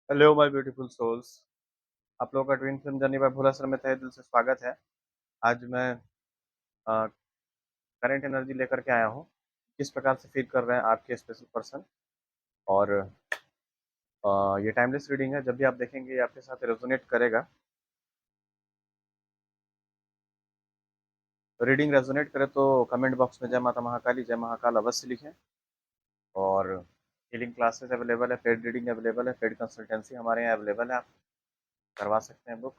Hello my beautiful souls. आप लोगों का ट्विन फिल्म जर्नी बाय भोला सर में तहे दिल से स्वागत है। आज मैं करंट एनर्जी लेकर के आया हूँ। किस प्रकार से फील कर रहे हैं आपके स्पेशल पर्सन। और ये टाइमलेस रीडिंग है, जब भी आप देखेंगे ये आपके साथ रेजोनेट करेगा। रीडिंग रेजोनेट करे तो कमेंट बॉक्स में जय माता महाकाली जय महाकाल अवश्य लिखें। और हीलिंग क्लासेस अवेलेबल है, पेड रीडिंग अवेलेबल है, पेड कंसल्टेंसी हमारे यहाँ अवेलेबल है, आप करवा सकते हैं बुक।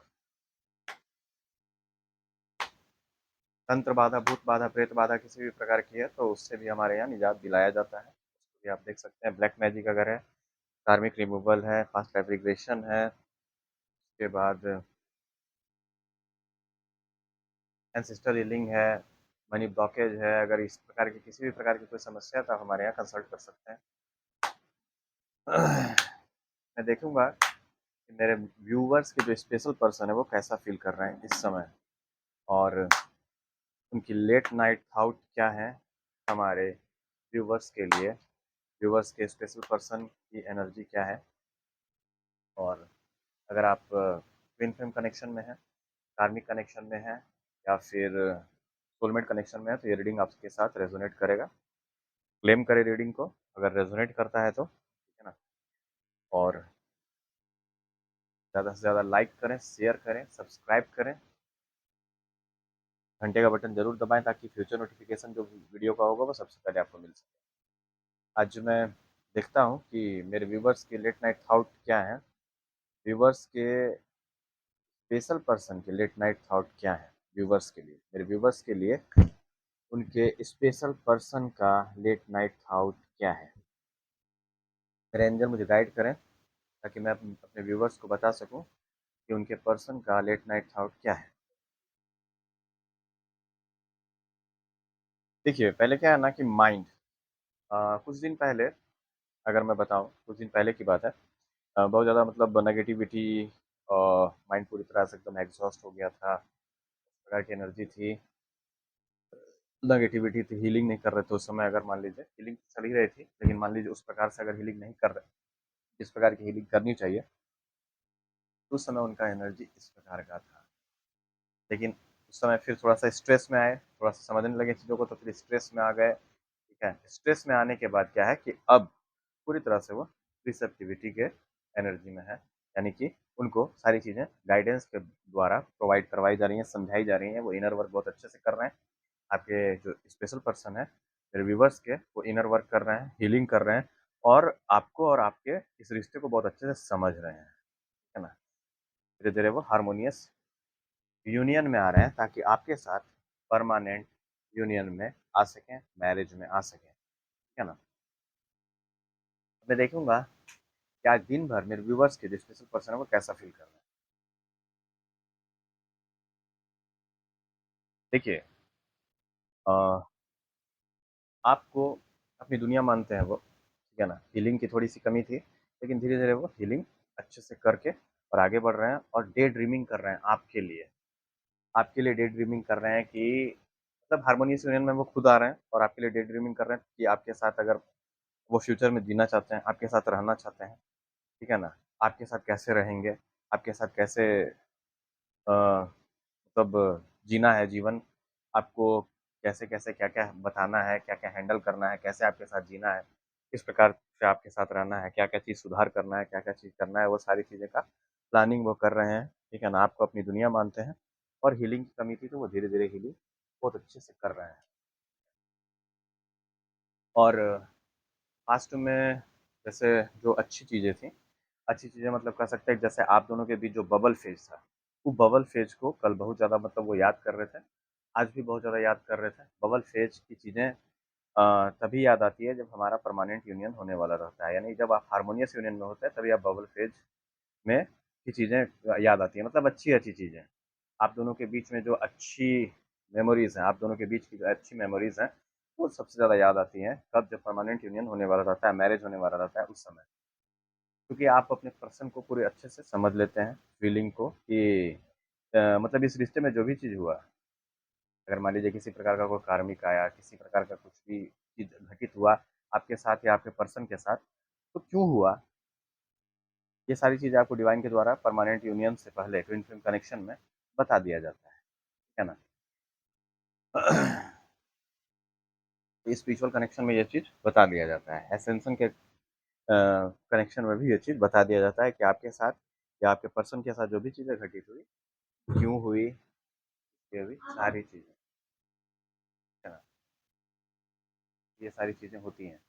तंत्र बाधा, भूत बाधा, प्रेत बाधा किसी भी प्रकार की है तो उससे भी हमारे यहाँ निजात दिलाया जाता है। उसको भी आप देख सकते हैं। ब्लैक मैजिक अगर है, कार्मिक रिमूवल है, फास्ट लाइफ रिग्रेशन है, उसके बाद एंसेस्टर हीलिंग है, मनी ब्लॉकेज है। अगर इस प्रकार की किसी भी प्रकार की कोई समस्या है तो हमारे यहाँ कंसल्ट कर सकते हैं। मैं देखूंगा कि मेरे व्यूवर्स के जो स्पेशल पर्सन है वो कैसा फील कर रहे हैं इस समय, और उनकी लेट नाइट थाउट क्या है हमारे व्यूवर्स के लिए। व्यूवर्स के स्पेशल पर्सन की एनर्जी क्या है। और अगर आप ट्विन फ्लेम कनेक्शन में हैं, कार्मिक कनेक्शन में हैं, या फिर सोलमेट कनेक्शन में है तो ये रीडिंग आपके साथ रेजोनेट करेगा। क्लेम करें रीडिंग को अगर रेजोनेट करता है तो, ठीक है ना। और ज़्यादा से ज़्यादा लाइक करें, शेयर करें, सब्सक्राइब करें, घंटे का बटन जरूर दबाएं ताकि फ्यूचर नोटिफिकेशन जो वीडियो का होगा वो सबसे पहले आपको मिल सके। आज मैं देखता हूँ कि मेरे व्यूवर्स की लेट नाइट थाउट क्या है, व्यूवर्स के स्पेशल पर्सन के लेट नाइट थॉट क्या है। व्यूवर्स के लिए, मेरे व्यूवर्स के लिए उनके स्पेशल पर्सन का लेट नाइट थॉट क्या है। मेरे एंजल मुझे गाइड करें ताकि मैं अपने व्यूवर्स को बता सकूं कि उनके पर्सन का लेट नाइट थॉट क्या है। देखिए, पहले क्या है ना कि माइंड, कुछ दिन पहले, अगर मैं बताऊं कुछ दिन पहले की बात है, बहुत ज़्यादा मतलब नेगेटिविटी, माइंड पूरी तरह से एकदम एग्जॉस्ट हो गया था। इस प्रकार की एनर्जी थी, नेगेटिविटी थी, हीलिंग नहीं कर रहे थे उस समय। अगर मान लीजिए हीलिंग चल ही रही थी, लेकिन मान लीजिए उस प्रकार से अगर हीलिंग नहीं कर रहे, जिस प्रकार की हीलिंग करनी चाहिए, तो उस समय उनका एनर्जी इस प्रकार का था। लेकिन उस समय फिर थोड़ा सा स्ट्रेस में आए, थोड़ा सा समझने लगे चीज़ों को, तो फिर स्ट्रेस में आ गए। ठीक है, स्ट्रेस में आने के बाद क्या है कि अब पूरी तरह से वो रिसेप्टिविटी के एनर्जी में है। यानी कि उनको सारी चीज़ें गाइडेंस के द्वारा प्रोवाइड करवाई जा रही हैं, समझाई जा रही हैं। वो इनर वर्क बहुत अच्छे से कर रहे हैं। आपके जो स्पेशल पर्सन है, मेरे व्यूवर्स के, वो इनर वर्क कर रहे हैं, हीलिंग कर रहे हैं, और आपको और आपके इस रिश्ते को बहुत अच्छे से समझ रहे हैं, है ना। धीरे धीरे वो हारमोनियस यूनियन में आ रहे हैं ताकि आपके साथ परमानेंट यूनियन में आ सकें, मैरिज में आ सकें, ठीक है ना। मैं देखूंगा कि आज दिन भर मेरे व्यूवर्स के जो स्पेशल पर्सन है वो कैसा फील कर रहे हैं। देखिए, आपको अपनी दुनिया मानते हैं वो, ठीक है ना। हीलिंग की थोड़ी सी कमी थी, लेकिन धीरे धीरे वो हीलिंग अच्छे से करके और आगे बढ़ रहे हैं, और डे ड्रीमिंग कर रहे हैं आपके लिए। आपके लिए डे ड्रीमिंग कर रहे हैं कि मतलब हारमोनियस यूनियन में वो खुद आ रहे हैं और आपके लिए डे ड्रीमिंग कर रहे हैं कि आपके साथ अगर वो फ्यूचर में जीना चाहते हैं, आपके साथ रहना चाहते हैं, ठीक है ना। आपके साथ कैसे रहेंगे, आपके साथ कैसे मतलब जीना है जीवन, आपको कैसे कैसे क्या क्या बताना है, क्या क्या हैंडल करना है, कैसे आपके साथ जीना है, किस प्रकार से आपके साथ रहना है, क्या क्या चीज़ सुधार करना है, क्या क्या चीज़ करना है, वो सारी चीज़ें का प्लानिंग वो कर रहे हैं, ठीक है ना। आपको अपनी दुनिया मानते हैं, और हीलिंग की कमी थी तो वो धीरे धीरे हीलिंग बहुत अच्छे से कर रहे हैं। और पास्ट में जैसे जो अच्छी चीज़ें थी, अच्छी चीज़ें मतलब कह सकते हैं, जैसे आप दोनों के बीच जो बबल फेज था, वो बबल फेज को कल बहुत ज़्यादा मतलब वो याद कर रहे थे, आज भी बहुत ज़्यादा याद कर रहे थे। बबल फेज की चीज़ें तभी याद आती है जब हमारा परमानेंट यूनियन होने वाला रहता है। यानी जब आप हारमोनियस यूनियन में होते हैं तभी आप बबल फेज में की चीज़ें याद आती हैं, मतलब अच्छी अच्छी चीज़ें। आप दोनों के बीच में जो अच्छी मेमोरीज हैं, आप दोनों के बीच की जो अच्छी मेमोरीज हैं, वो सबसे ज़्यादा याद आती हैं कब, जब परमानेंट यूनियन होने वाला रहता है, मैरिज होने वाला रहता है, उस समय। क्योंकि आप अपने पर्सन को पूरे अच्छे से समझ लेते हैं, फीलिंग को कि मतलब इस रिश्ते में जो भी चीज़ हुआ, अगर मान लीजिए किसी प्रकार का कोई कार्मिक आया, किसी प्रकार का कुछ भी चीज़ घटित हुआ आपके साथ या आपके पर्सन के साथ, तो क्यों हुआ, ये सारी चीज़ें आपको डिवाइन के द्वारा परमानेंट यूनियन से पहले ट्विन फ्लेम कनेक्शन में बता दिया जाता है, ठीक है ना? स्पिरिचुअल कनेक्शन में ये चीज़ बता दिया जाता है। एसेंशन के कनेक्शन में भी ये चीज़ बता दिया जाता है कि आपके साथ या आपके पर्सन के साथ जो भी चीज़ें घटित हुई, क्यों हुई, ये हुई, सारी चीज़ें, है ना? ये सारी चीज़ें होती हैं।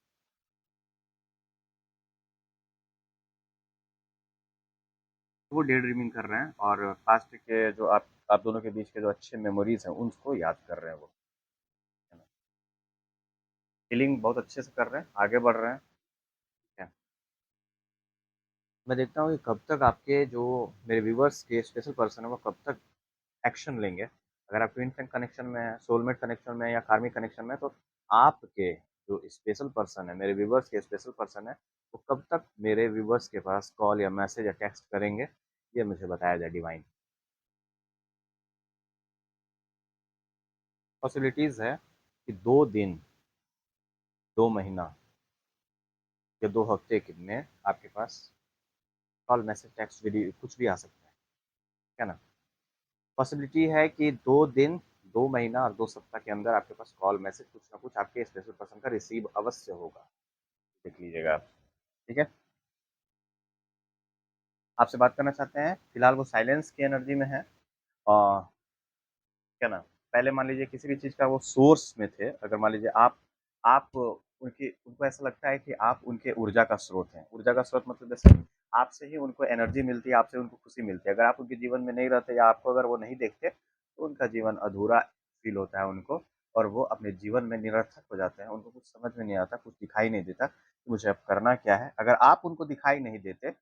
वो डे ड्रीमिंग कर रहे हैं और पास्ट के जो आप दोनों के बीच के जो अच्छे मेमोरीज़ हैं, उनको याद कर रहे हैं वो, है ना? हीलिंग बहुत अच्छे से कर रहे हैं, आगे बढ़ रहे हैं, ठीक है? मैं देखता हूँ कि कब तक आपके जो मेरे व्यूअर्स के स्पेशल पर्सन है, वो कब तक एक्शन लेंगे। अगर आप ट्विन फ्लेम कनेक्शन में हैं, सोलमेट कनेक्शन में या कार्मिक कनेक्शन में, तो आपके जो स्पेशल पर्सन है, मेरे व्यूअर्स के स्पेशल पर्सन है, वो कब तक मेरे व्यूअर्स के पास कॉल या मैसेज या टेक्स्ट करेंगे, ये मुझे बताया जाए डिवाइन। पॉसिबिलिटीज़ है कि 2 दिन, 2 महीना या 2 हफ्ते के में आपके पास कॉल, मैसेज, टेक्स्ट, वीडियो कुछ भी आ सकता है ना? पॉसिबिलिटी है कि 2 दिन, 2 महीना और 2 सप्ताह के अंदर आपके पास कॉल, मैसेज कुछ ना कुछ आपके स्पेशल पर्सन का रिसीव अवश्य होगा। देख लीजिएगा आप, ठीक है? आपसे बात करना चाहते हैं, फिलहाल वो साइलेंस की एनर्जी में है और क्या ना, पहले मान लीजिए किसी भी चीज़ का वो सोर्स में थे, अगर मान लीजिए आप उनकी उनको ऐसा लगता है कि आप उनके ऊर्जा का स्रोत हैं। ऊर्जा का स्रोत मतलब जैसे आपसे ही उनको एनर्जी मिलती है, आपसे उनको खुशी मिलती है। अगर आप उनके जीवन में नहीं रहते या आपको अगर वो नहीं देखते, तो उनका जीवन अधूरा फ़ील होता है उनको और वो अपने जीवन में निरर्थक हो जाते हैं। उनको कुछ समझ में नहीं आता, कुछ दिखाई नहीं देता कि मुझे अब करना क्या है? अगर आप उनको दिखाई नहीं देते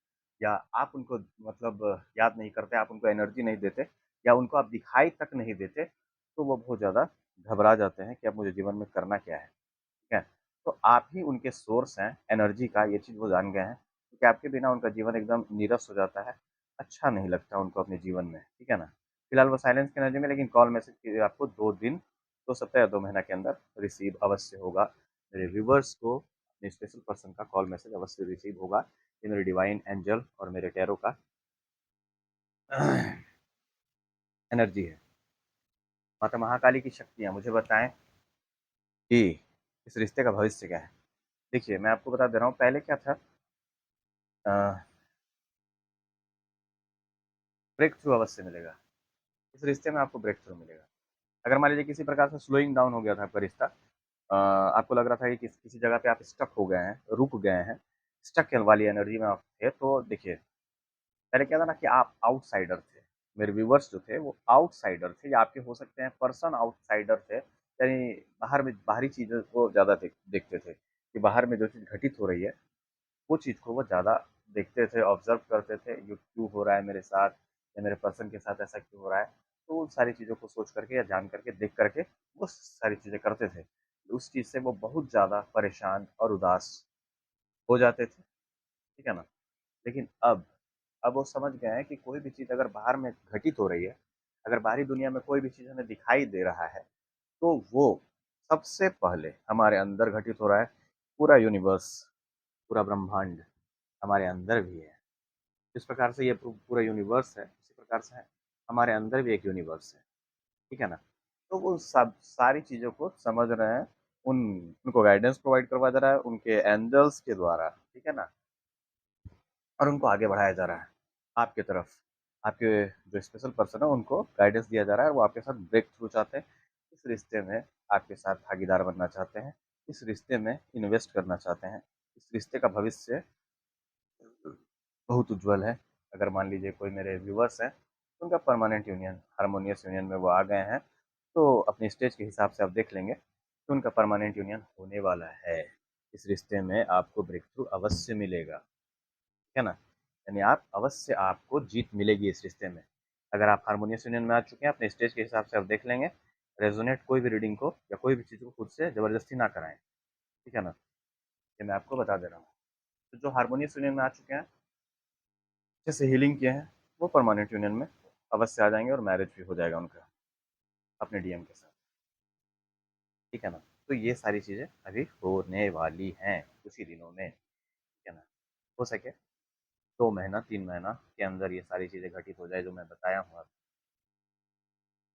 या आप उनको मतलब याद नहीं करते, आप उनको एनर्जी नहीं देते या उनको आप दिखाई तक नहीं देते, तो वो बहुत ज़्यादा घबरा जाते हैं कि अब मुझे जीवन में करना क्या है, ठीक है? तो आप ही उनके सोर्स हैं एनर्जी का, ये चीज़ वो जान गए हैं, क्योंकि आपके बिना उनका जीवन एकदम नीरस हो जाता है, अच्छा नहीं लगता उनको अपने जीवन में, ठीक है ना? फिलहाल वो साइलेंस की एनर्जी में, लेकिन कॉल मैसेज की आपको 2 दिन, 2 सप्ताह या 2 महीना के अंदर रिसीव अवश्य होगा। मेरे व्यूअर्स को अपने स्पेशल पर्सन का कॉल मैसेज अवश्य रिसीव होगा। ये मेरे डिवाइन एंजल और मेरे टैरो का एनर्जी है। माता महाकाली की शक्तियाँ मुझे बताएँ कि इस रिश्ते का भविष्य क्या है? देखिए, मैं आपको बता दे रहा हूँ, पहले क्या था, अ, ब्रेक थ्रू अवश्य मिलेगा। इस रिश्ते में आपको ब्रेक थ्रू मिलेगा। अगर मान लीजिए किसी प्रकार से स्लोइंग डाउन हो गया था आपका रिश्ता, आपको लग रहा था कि किसी जगह पे आप स्टक हो गए हैं, रुक गए हैं, स्टक वाली एनर्जी में आप थे, तो देखिए, पहले क्या था ना कि आप आउटसाइडर थे। मेरे व्यूअर्स जो थे वो आउटसाइडर थे या आपके हो सकते हैं पर्सन आउटसाइडर थे। यानी बाहरी चीज़ों को ज़्यादा देखते थे कि बाहर में जो चीज़ घटित हो रही है, वो चीज़ को वो ज़्यादा देखते थे, ऑब्ज़र्व करते थे, ये क्यों हो रहा है मेरे साथ या मेरे पर्सन के साथ ऐसा क्यों हो रहा है? तो उन सारी चीज़ों को सोच करके या जान करके, देख करके वो सारी चीज़ें करते थे। उस चीज़ से वो बहुत ज़्यादा परेशान और उदास हो जाते थे, ठीक है ना? लेकिन अब वो समझ गए हैं कि कोई भी चीज़ अगर बाहर में घटित हो रही है, अगर बाहरी दुनिया में कोई भी चीज़ हमें दिखाई दे रहा है, तो वो सबसे पहले हमारे अंदर घटित हो रहा है। पूरा यूनिवर्स, पूरा ब्रह्मांड हमारे अंदर भी है। जिस प्रकार से ये पूरा यूनिवर्स है, उसी प्रकार से हमारे अंदर भी एक यूनिवर्स है, ठीक है ना? तो वो सब सारी चीज़ों को समझ रहे हैं, उन उनको गाइडेंस प्रोवाइड करवाया जा रहा है उनके एंजल्स के द्वारा, ठीक है ना? और उनको आगे बढ़ाया जा रहा है आपके तरफ। आपके जो स्पेशल पर्सन है उनको गाइडेंस दिया जा रहा है और वो आपके साथ ब्रेक थ्रू चाहते हैं। इस रिश्ते में आपके साथ भागीदार बनना चाहते हैं। इस रिश्ते में इन्वेस्ट करना चाहते हैं। इस रिश्ते का भविष्य बहुत उज्ज्वल है। अगर मान लीजिए कोई मेरे व्यूअर्स हैं, तो उनका परमानेंट यूनियन, हार्मोनियस यूनियन में वो आ गए हैं, तो अपनी स्टेज के हिसाब से आप देख लेंगे कि उनका परमानेंट यूनियन होने वाला है। इस रिश्ते में आपको ब्रेक थ्रू अवश्य मिलेगा, ठीक है ना? यानी आपको जीत मिलेगी इस रिश्ते में। अगर आप हार्मोनियस यूनियन में आ चुके हैं, अपने स्टेज के हिसाब से आप देख लेंगे। रेजोनेट कोई भी रीडिंग को या कोई भी चीज़ को खुद से ज़बरदस्ती ना कराएँ, ठीक है ना? ये मैं आपको बता दे रहा हूँ। तो जो हार्मोनियस यूनियन में आ चुके हैं, अच्छे से हीलिंग किए हैं, वो परमानेंट यूनियन में अवश्य आ जाएँगे और मैरिज भी हो जाएगा उनका, अपने डीएम के साथ, ठीक है ना? तो ये सारी चीज़ें अभी होने वाली हैं, कुछ ही दिनों में, ठीक है ना? हो सके 2 महीना 3 महीना के अंदर ये सारी चीज़ें घटित हो जाए जो मैं बताया हूँ आपको।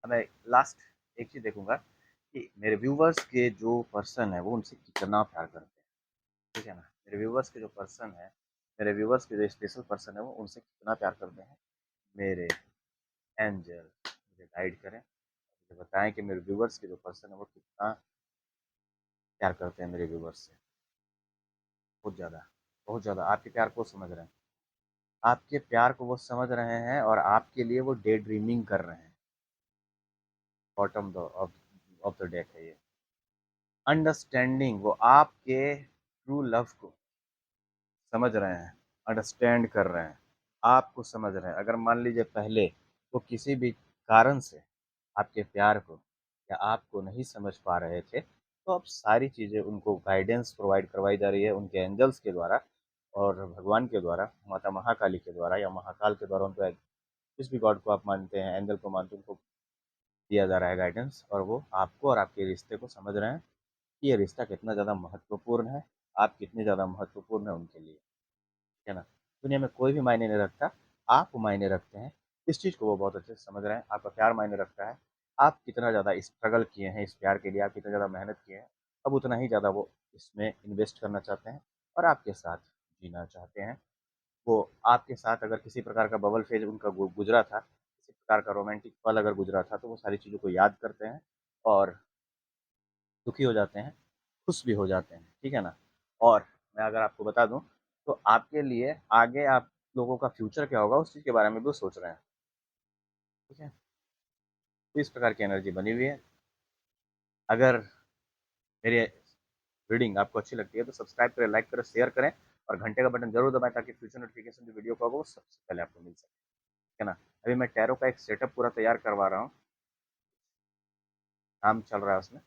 अब मैं लास्ट एक चीज़ देखूँगा कि मेरे व्यूवर्स के जो पर्सन है वो उनसे कितना प्यार करते हैं, ठीक है ना? मेरे व्यूवर्स के जो पर्सन है, मेरे व्यूवर्स के जो स्पेशल पर्सन है वो उनसे कितना प्यार करते हैं। मेरे एंजल मुझे गाइड करें, मुझे बताएँ कि मेरे व्यूवर्स के जो पर्सन है वो कितना प्यार करते हैं मेरे व्यूवर्स से। बहुत ज़्यादा आपके प्यार को समझ रहे हैं। आपके प्यार को वो समझ रहे हैं और आपके लिए वो डे ड्रीमिंग कर रहे हैं। Bottom the of the deck है ये। अंडरस्टैंडिंग, वो आपके ट्रू लव को समझ रहे हैं, अंडरस्टैंड कर रहे हैं, आपको समझ रहे हैं। अगर मान लीजिए पहले वो किसी भी कारण से आपके प्यार को या आपको नहीं समझ पा रहे थे, तो अब सारी चीज़ें उनको गाइडेंस प्रोवाइड करवाई जा रही है उनके एंजल्स के द्वारा और भगवान के द्वारा, माता महाकाली के द्वारा या महाकाल के द्वारा। उनको जिस भी गॉड को आप मानते हैं, एंजल को मानते हैं, उनको दिया जा रहा है गाइडेंस और वो आपको और आपके रिश्ते को समझ रहे हैं कि ये रिश्ता कितना ज़्यादा महत्वपूर्ण है, आप कितने ज़्यादा महत्वपूर्ण है उनके लिए, है ना? दुनिया में कोई भी मायने नहीं रखता, आप मायने रखते हैं। इस चीज़ को वो बहुत अच्छे से समझ रहे हैं, आपका प्यार मायने रखता है। आप कितना ज़्यादा स्ट्रगल किए हैं इस प्यार के लिए, आप कितना ज़्यादा मेहनत किए हैं, अब उतना ही ज़्यादा वो इसमें इन्वेस्ट करना चाहते हैं और आपके साथ जीना चाहते हैं। वो आपके साथ अगर किसी प्रकार का बबल फेज़ उनका गुज़रा था, किसी प्रकार का रोमांटिक पल अगर गुज़रा था, तो वो सारी चीज़ों को याद करते हैं और दुखी हो जाते हैं, खुश भी हो जाते हैं, ठीक है ना? और मैं अगर आपको बता दूँ, तो आपके लिए आगे आप लोगों का फ्यूचर क्या होगा, उस चीज़ के बारे में भी वो सोच रहे हैं, ठीक है? तो इस प्रकार की एनर्जी बनी हुई है। अगर मेरी रीडिंग आपको अच्छी लगती है, तो सब्सक्राइब करें, लाइक करें, शेयर करें और घंटे का बटन ज़रूर दबाएँ ताकि फ्यूचर नोटिफ़िकेशन जो वीडियो का होगा, वो सबसे पहले आपको मिल सके, ठीक है ना? अभी मैं टैरो का एक सेटअप पूरा तैयार करवा रहा हूँ, काम चल रहा है उसमें।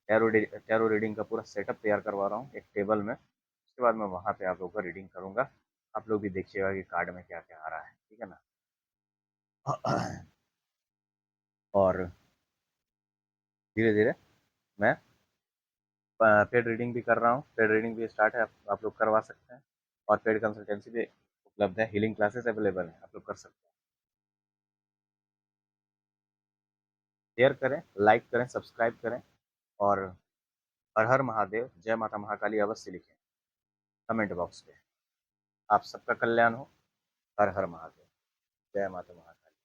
टैरो रीडिंग का पूरा सेटअप तैयार करवा रहा हूँ एक टेबल में। उसके बाद मैं वहाँ पे आप लोगों का रीडिंग करूँगा। आप लोग भी देखिएगा कि कार्ड में क्या-क्या आ रहा है, ठीक है ना? और धीरे-धीरे मैं पेड रीडिंग भी कर रहा हूँ। पेड रीडिंग भी स्टार्ट है, आप लोग करवा सकते हैं और पेड कंसल्टेंसी भी उपलब्ध है, हीलिंग क्लासेस अवेलेबल हैं, आप लोग कर सकते हैं। शेयर करें, लाइक करें, सब्सक्राइब करें और हर हर महादेव, जय माता महाकाली अवश्य लिखें कमेंट बॉक्स पे। आप सबका कल्याण हो। हर हर महादेव, जय माता महाकाली।